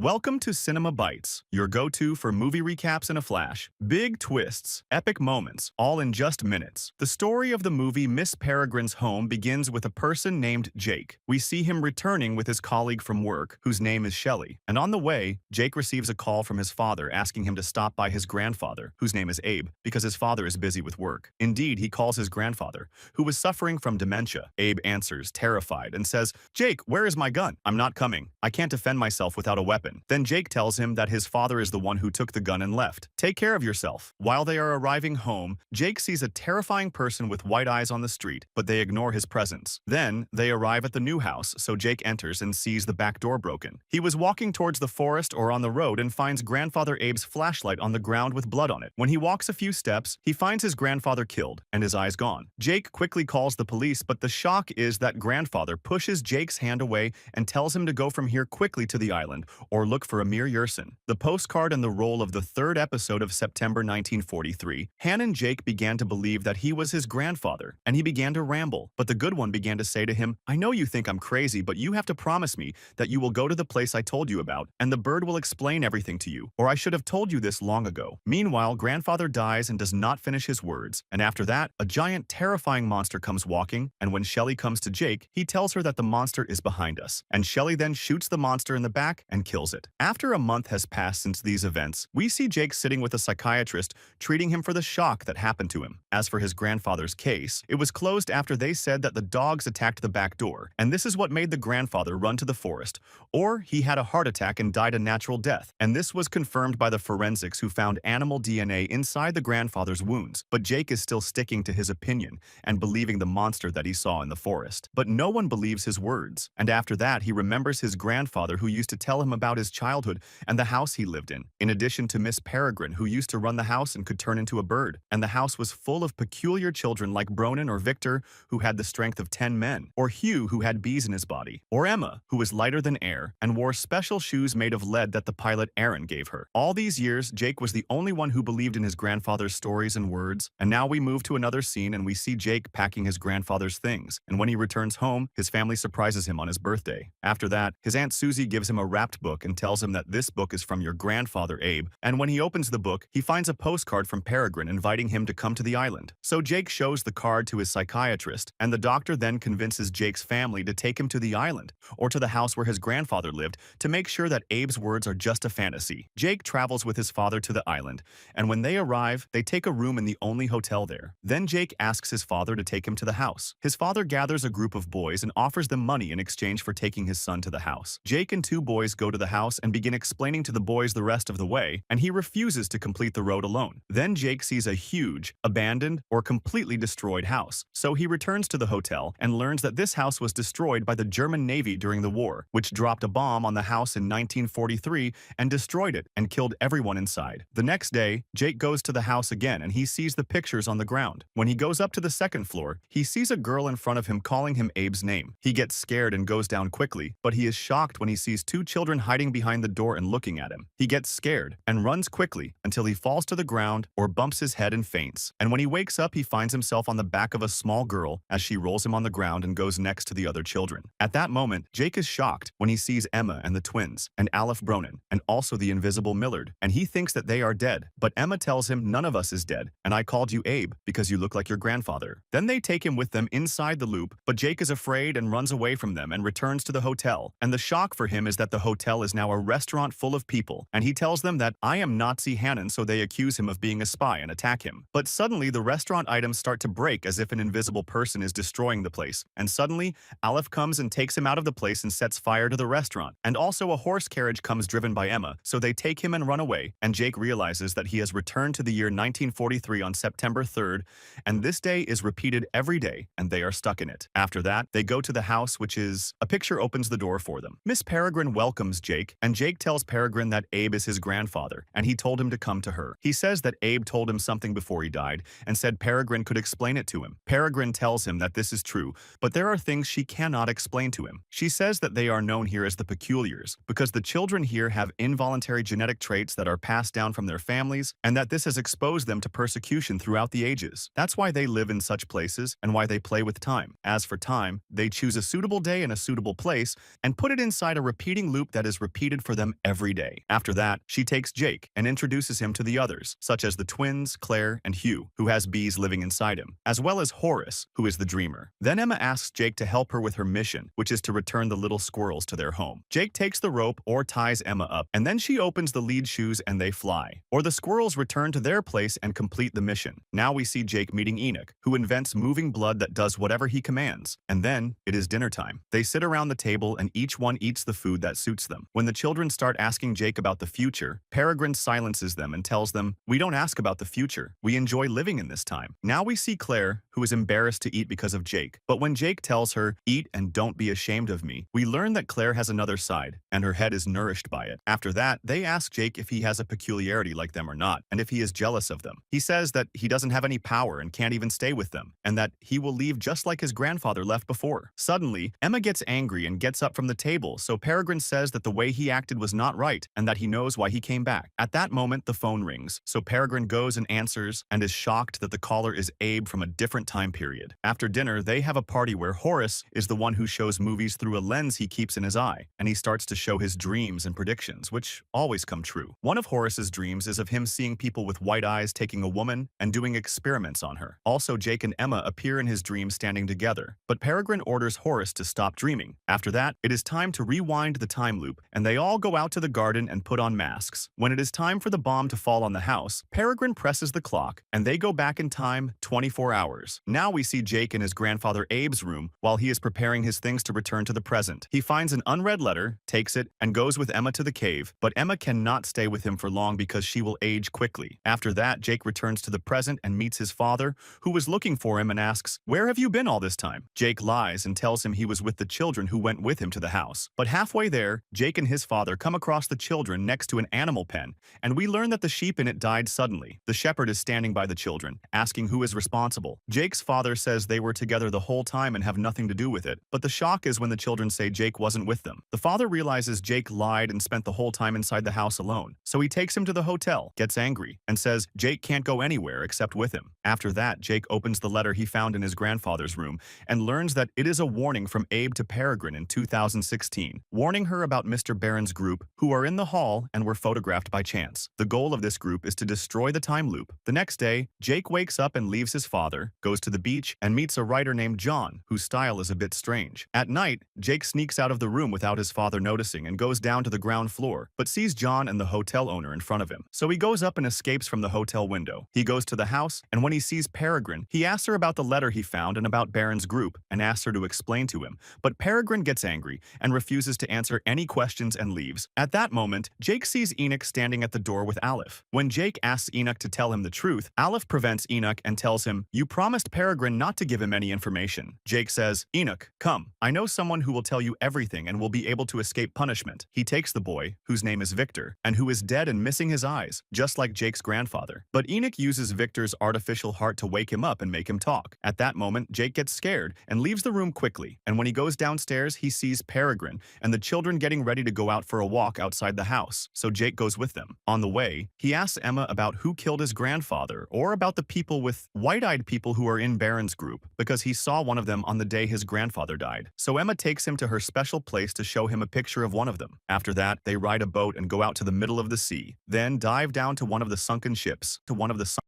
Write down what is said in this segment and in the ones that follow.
Welcome to Cinema Bites, your go-to for movie recaps in a flash. Big twists, epic moments, all in just minutes. The story of the movie Miss Peregrine's Home begins with a person named Jake. We see him returning with his colleague from work, whose name is Shelley. And on the way, Jake receives a call from his father asking him to stop by his grandfather, whose name is Abe, because his father is busy with work. Indeed, he calls his grandfather, who was suffering from dementia. Abe answers, terrified, and says, "Jake, where is my gun? I'm not coming. I can't defend myself without a weapon." Then Jake tells him that his father is the one who took the gun and left. Take care of yourself. While they are arriving home, Jake sees a terrifying person with white eyes on the street, but they ignore his presence. Then, they arrive at the new house, so Jake enters and sees the back door broken. He was walking towards the forest or on the road and finds grandfather Abe's flashlight on the ground with blood on it. When he walks a few steps, he finds his grandfather killed and his eyes gone. Jake quickly calls the police, but the shock is that grandfather pushes Jake's hand away and tells him to go from here quickly to the island, or look for Amir Yersin. The postcard and the role of the third episode of September 1943, Han and Jake began to believe that he was his grandfather, and he began to ramble. But the good one began to say to him, "I know you think I'm crazy, but you have to promise me that you will go to the place I told you about, and the bird will explain everything to you, or I should have told you this long ago." Meanwhile, grandfather dies and does not finish his words, and after that, a giant terrifying monster comes walking, and when Shelley comes to Jake, he tells her that the monster is behind us, and Shelley then shoots the monster in the back and kills it. After a month has passed since these events, we see Jake sitting with a psychiatrist treating him for the shock that happened to him. As for his grandfather's case, it was closed after they said that the dogs attacked the back door, and this is what made the grandfather run to the forest. Or he had a heart attack and died a natural death, and this was confirmed by the forensics who found animal DNA inside the grandfather's wounds. But Jake is still sticking to his opinion and believing the monster that he saw in the forest. But no one believes his words, and after that he remembers his grandfather who used to tell him about his childhood and the house he lived in addition to Miss Peregrine, who used to run the house and could turn into a bird. And the house was full of peculiar children like Bronan or Victor, who had the strength of 10 men, or Hugh, who had bees in his body, or Emma, who was lighter than air and wore special shoes made of lead that the pilot Aaron gave her. All these years, Jake was the only one who believed in his grandfather's stories and words, and now we move to another scene and we see Jake packing his grandfather's things, and when he returns home, his family surprises him on his birthday. After that, his Aunt Susie gives him a wrapped book and tells him that this book is from your grandfather Abe, and when he opens the book, he finds a postcard from Peregrine inviting him to come to the island. So Jake shows the card to his psychiatrist, and the doctor then convinces Jake's family to take him to the island, or to the house where his grandfather lived, to make sure that Abe's words are just a fantasy. Jake travels with his father to the island, and when they arrive, they take a room in the only hotel there. Then Jake asks his father to take him to the house. His father gathers a group of boys and offers them money in exchange for taking his son to the house. Jake and two boys go to the house and begin explaining to the boys the rest of the way, and he refuses to complete the road alone. Then Jake sees a huge, abandoned, or completely destroyed house. So he returns to the hotel and learns that this house was destroyed by the German Navy during the war, which dropped a bomb on the house in 1943 and destroyed it and killed everyone inside. The next day, Jake goes to the house again and he sees the pictures on the ground. When he goes up to the second floor, he sees a girl in front of him calling him Abe's name. He gets scared and goes down quickly, but he is shocked when he sees two children hiding behind the door and looking at him. He gets scared and runs quickly until he falls to the ground or bumps his head and faints. And when he wakes up, he finds himself on the back of a small girl as she rolls him on the ground and goes next to the other children. At that moment, Jake is shocked when he sees Emma and the twins, and Aleph Bronan, and also the invisible Millard, and he thinks that they are dead. But Emma tells him, "None of us is dead, and I called you Abe because you look like your grandfather." Then they take him with them inside the loop, but Jake is afraid and runs away from them and returns to the hotel. And the shock for him is that the hotel is now a restaurant full of people, and he tells them that "I am Nazi Hannon," so they accuse him of being a spy and attack him. But suddenly the restaurant items start to break as if an invisible person is destroying the place, and suddenly Aleph comes and takes him out of the place and sets fire to the restaurant. And also a horse carriage comes driven by Emma, so they take him and run away, and Jake realizes that he has returned to the year 1943 on September 3rd, and this day is repeated every day, and they are stuck in it. After that, they go to the house, which is... A picture opens the door for them. Miss Peregrine welcomes Jake, and Jake tells Peregrine that Abe is his grandfather, and he told him to come to her. He says that Abe told him something before he died, and said Peregrine could explain it to him. Peregrine tells him that this is true, but there are things she cannot explain to him. She says that they are known here as the peculiars, because the children here have involuntary genetic traits that are passed down from their families, and that this has exposed them to persecution throughout the ages. That's why they live in such places, and why they play with time. As for time, they choose a suitable day and a suitable place, and put it inside a repeating loop that is repeated repeated for them every day. After that, she takes Jake and introduces him to the others, such as the twins, Claire and Hugh, who has bees living inside him, as well as Horace, who is the dreamer. Then Emma asks Jake to help her with her mission, which is to return the little squirrels to their home. Jake takes the rope or ties Emma up, and then she opens the lead shoes and they fly. Or the squirrels return to their place and complete the mission. Now we see Jake meeting Enoch, who invents moving blood that does whatever he commands. And then, it is dinner time. They sit around the table and each one eats the food that suits them. When the children start asking Jake about the future, Peregrine silences them and tells them, "We don't ask about the future. We enjoy living in this time." Now we see Claire, who is embarrassed to eat because of Jake. But when Jake tells her, "Eat and don't be ashamed of me," we learn that Claire has another side, and her head is nourished by it. After that, they ask Jake if he has a peculiarity like them or not, and if he is jealous of them. He says that he doesn't have any power and can't even stay with them, and that he will leave just like his grandfather left before. Suddenly, Emma gets angry and gets up from the table, so Peregrine says that the way he acted was not right, and that he knows why he came back. At that moment, the phone rings, so Peregrine goes and answers, and is shocked that the caller is Abe from a different time period. After dinner, they have a party where Horace is the one who shows movies through a lens he keeps in his eye, and he starts to show his dreams and predictions, which always come true. One of Horace's dreams is of him seeing people with white eyes taking a woman and doing experiments on her. Also, Jake and Emma appear in his dream standing together, but Peregrine orders Horace to stop dreaming. After that, it is time to rewind the time loop, and they all go out to the garden and put on masks. When it is time for the bomb to fall on the house, Peregrine presses the clock, and they go back in time 24 hours. Now we see Jake in his grandfather Abe's room while he is preparing his things to return to the present. He finds an unread letter, takes it, and goes with Emma to the cave, but Emma cannot stay with him for long because she will age quickly. After that, Jake returns to the present and meets his father, who was looking for him and asks, "Where have you been all this time?" Jake lies and tells him he was with the children who went with him to the house. But halfway there, Jake and his father come across the children next to an animal pen, and we learn that the sheep in it died suddenly. The shepherd is standing by the children, asking who is responsible. Jake's father says they were together the whole time and have nothing to do with it, but the shock is when the children say Jake wasn't with them. The father realizes Jake lied and spent the whole time inside the house alone, so he takes him to the hotel, gets angry, and says Jake can't go anywhere except with him. After that, Jake opens the letter he found in his grandfather's room and learns that it is a warning from Abe to Peregrine in 2016, warning her about Mr. Barron's group, who are in the hall and were photographed by chance. The goal of this group is to destroy the time loop. The next day, Jake wakes up and leaves his father, goes to the beach, and meets a writer named John, whose style is a bit strange. At night, Jake sneaks out of the room without his father noticing and goes down to the ground floor, but sees John and the hotel owner in front of him. So he goes up and escapes from the hotel window. He goes to the house, and when he sees Peregrine, he asks her about the letter he found and about Barron's group, and asks her to explain to him. But Peregrine gets angry and refuses to answer any questions and leaves. At that moment, Jake sees Enoch standing at the door with Aleph. When Jake asks Enoch to tell him the truth, Aleph prevents Enoch and tells him, "You promised Peregrine not to give him any information." Jake says, "Enoch, come. I know someone who will tell you everything and will be able to escape punishment." He takes the boy, whose name is Victor, and who is dead and missing his eyes, just like Jake's grandfather. But Enoch uses Victor's artificial heart to wake him up and make him talk. At that moment, Jake gets scared and leaves the room quickly, and when he goes downstairs, he sees Peregrine and the children getting ready to go out for a walk outside the house, so Jake goes with them. On the way, he asks Emma about who killed his grandfather, or about the people with white-eyed people who are in Barron's group, because he saw one of them on the day his grandfather died. So Emma takes him to her special place to show him a picture of one of them. After that, they ride a boat and go out to the middle of the sea, then dive down to one of the sunken ships,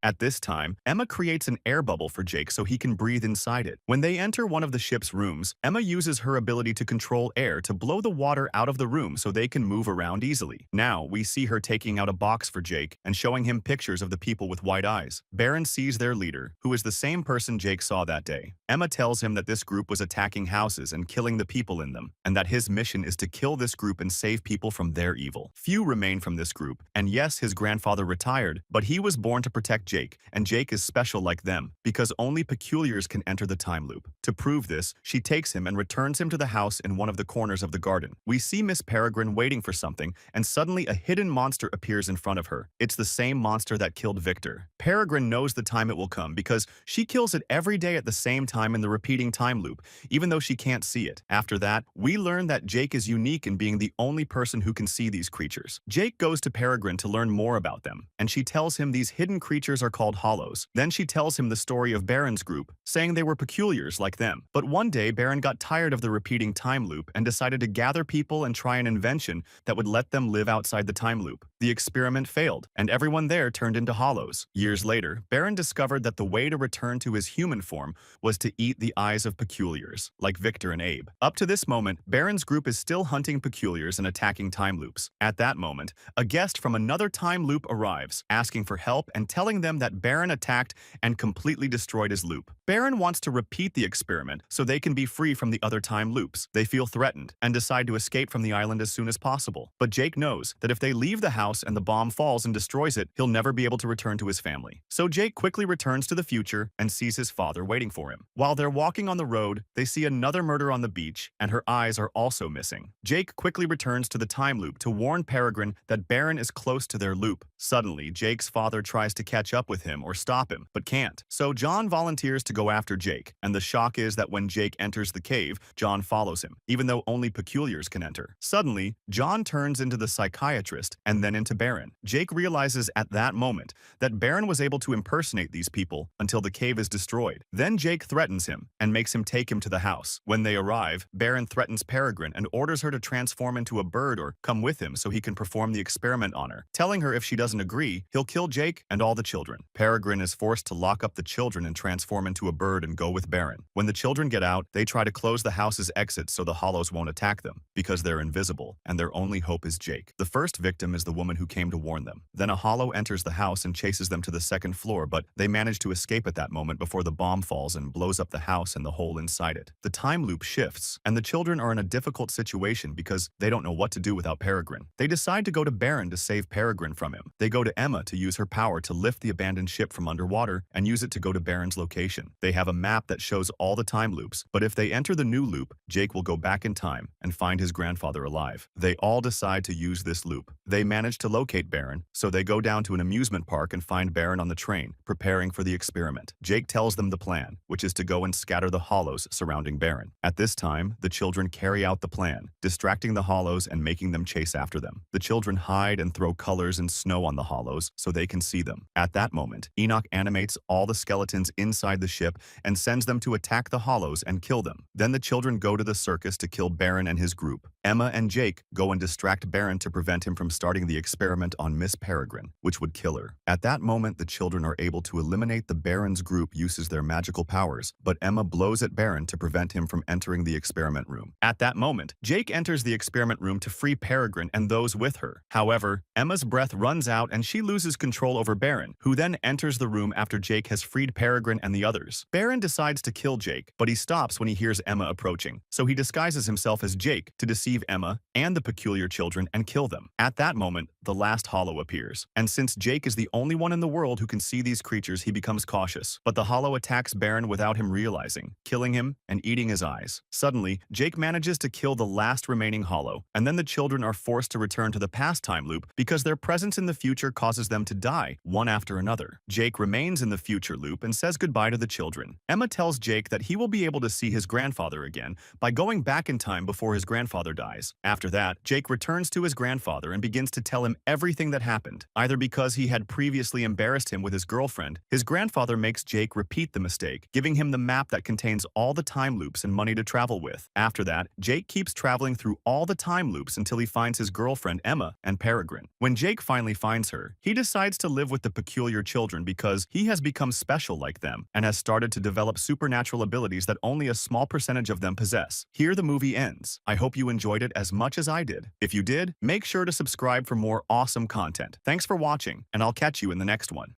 At this time, Emma creates an air bubble for Jake so he can breathe inside it. When they enter one of the ship's rooms, Emma uses her ability to control air to blow the water out of the room so they can move around easily. Now, we see her taking out a box for Jake and showing him pictures of the people with white eyes. Barron sees their leader, who is the same person Jake saw that day. Emma tells him that this group was attacking houses and killing the people in them, and that his mission is to kill this group and save people from their evil. Few remain from this group, and yes, his grandfather retired, but he was born to protect Jake, and Jake is special like them, because only peculiars can enter the time loop. To prove this, she takes him and returns him to the house in one of the corners of the garden. We see Miss Peregrine waiting for something, and suddenly a hidden monster appears in front of her. It's the same monster that killed Victor. Peregrine knows the time it will come because she kills it every day at the same time in the repeating time loop, even though she can't see it. After that, we learn that Jake is unique in being the only person who can see these creatures. Jake goes to Peregrine to learn more about them, and she tells him these hidden creatures are called hollows. Then she tells him the story of Barron's group, saying they were peculiars like them. But one day, Barron got tired of the repeating time loop and decided to gather people and try an invention that would let them live outside the time loop. The experiment failed, and everyone there turned into hollows. Years later, Baron discovered that the way to return to his human form was to eat the eyes of peculiars, like Victor and Abe. Up to this moment, Baron's group is still hunting peculiars and attacking time loops. At that moment, a guest from another time loop arrives, asking for help and telling them that Baron attacked and completely destroyed his loop. Baron wants to repeat the experiment so they can be free from the other time loops. They feel threatened and decide to escape from the island as soon as possible. But Jake knows that if they leave the house and the bomb falls and destroys it, he'll never be able to return to his family. So Jake quickly returns to the future and sees his father waiting for him. While they're walking on the road, they see another murder on the beach, and her eyes are also missing. Jake quickly returns to the time loop to warn Peregrine that Baron is close to their loop. Suddenly, Jake's father tries to catch up with him or stop him, but can't. So John volunteers to go after Jake, and the shock is that when Jake enters the cave, John follows him, even though only peculiars can enter. Suddenly, John turns into the psychiatrist and then into Baron. Jake realizes at that moment that Baron was able to impersonate these people until the cave is destroyed. Then Jake threatens him and makes him take him to the house. When they arrive, Baron threatens Peregrine and orders her to transform into a bird or come with him so he can perform the experiment on her, telling her if she doesn't agree, he'll kill Jake and all the children. Peregrine is forced to lock up the children and transform into a bird and go with Baron. When the children get out, they try to close the house's exits so the hollows won't attack them, because they're invisible, and their only hope is Jake. The first victim is the woman who came to warn them. Then a hollow enters the house and chases them to the second floor, but they manage to escape at that moment before the bomb falls and blows up the house and the hole inside it. The time loop shifts, and the children are in a difficult situation because they don't know what to do without Peregrine. They decide to go to Baron to save Peregrine from him. They go to Emma to use her power to lift the abandoned ship from underwater and use it to go to Baron's location. They have a map that shows all the time loops, but if they enter the new loop, Jake will go back in time and find his grandfather alive. They all decide to use this loop. They manage to locate Baron, so they go down to an amusement park and find Baron on the train, preparing for the experiment. Jake tells them the plan, which is to go and scatter the hollows surrounding Baron. At this time, the children carry out the plan, distracting the hollows and making them chase after them. The children hide and throw colors and snow on the hollows so they can see them. At that moment, Enoch animates all the skeletons inside the ship and sends them to attack the hollows and kill them. Then the children go to the circus to kill Baron and his group. Emma and Jake go and distract Baron to prevent him from starting the experiment on Miss Peregrine, which would kill her. At that moment, the children are able to eliminate the Baron's group uses their magical powers, but Emma blows at Baron to prevent him from entering the experiment room. At that moment, Jake enters the experiment room to free Peregrine and those with her. However, Emma's breath runs out and she loses control over Baron, who then enters the room after Jake has freed Peregrine and the others. Baron decides to kill Jake, but he stops when he hears Emma approaching, so he disguises himself as Jake to deceive Emma and the peculiar children and kill them. At that moment, the last hollow appears, and since Jake is the only one in the world who can see these creatures, he becomes cautious. But the hollow attacks Baron without him realizing, killing him and eating his eyes. Suddenly, Jake manages to kill the last remaining hollow, and then the children are forced to return to the past time loop because their presence in the future causes them to die, one after another. Jake remains in the future loop and says goodbye to the children. Emma tells Jake that he will be able to see his grandfather again by going back in time before his grandfather dies. After that, Jake returns to his grandfather and begins to tell him everything that happened. Either because he had previously embarrassed him with his girlfriend, his grandfather makes Jake repeat the mistake, giving him the map that contains all the time loops and money to travel with. After that, Jake keeps traveling through all the time loops until he finds his girlfriend Emma and Peregrine. When Jake finally finds her, he decides to live with the peculiar children because he has become special like them and has started to develop supernatural abilities that only a small percentage of them possess. Here the movie ends. I hope you enjoyed it as much as I did. If you did, make sure to subscribe for more awesome content. Thanks for watching, and I'll catch you in the next one.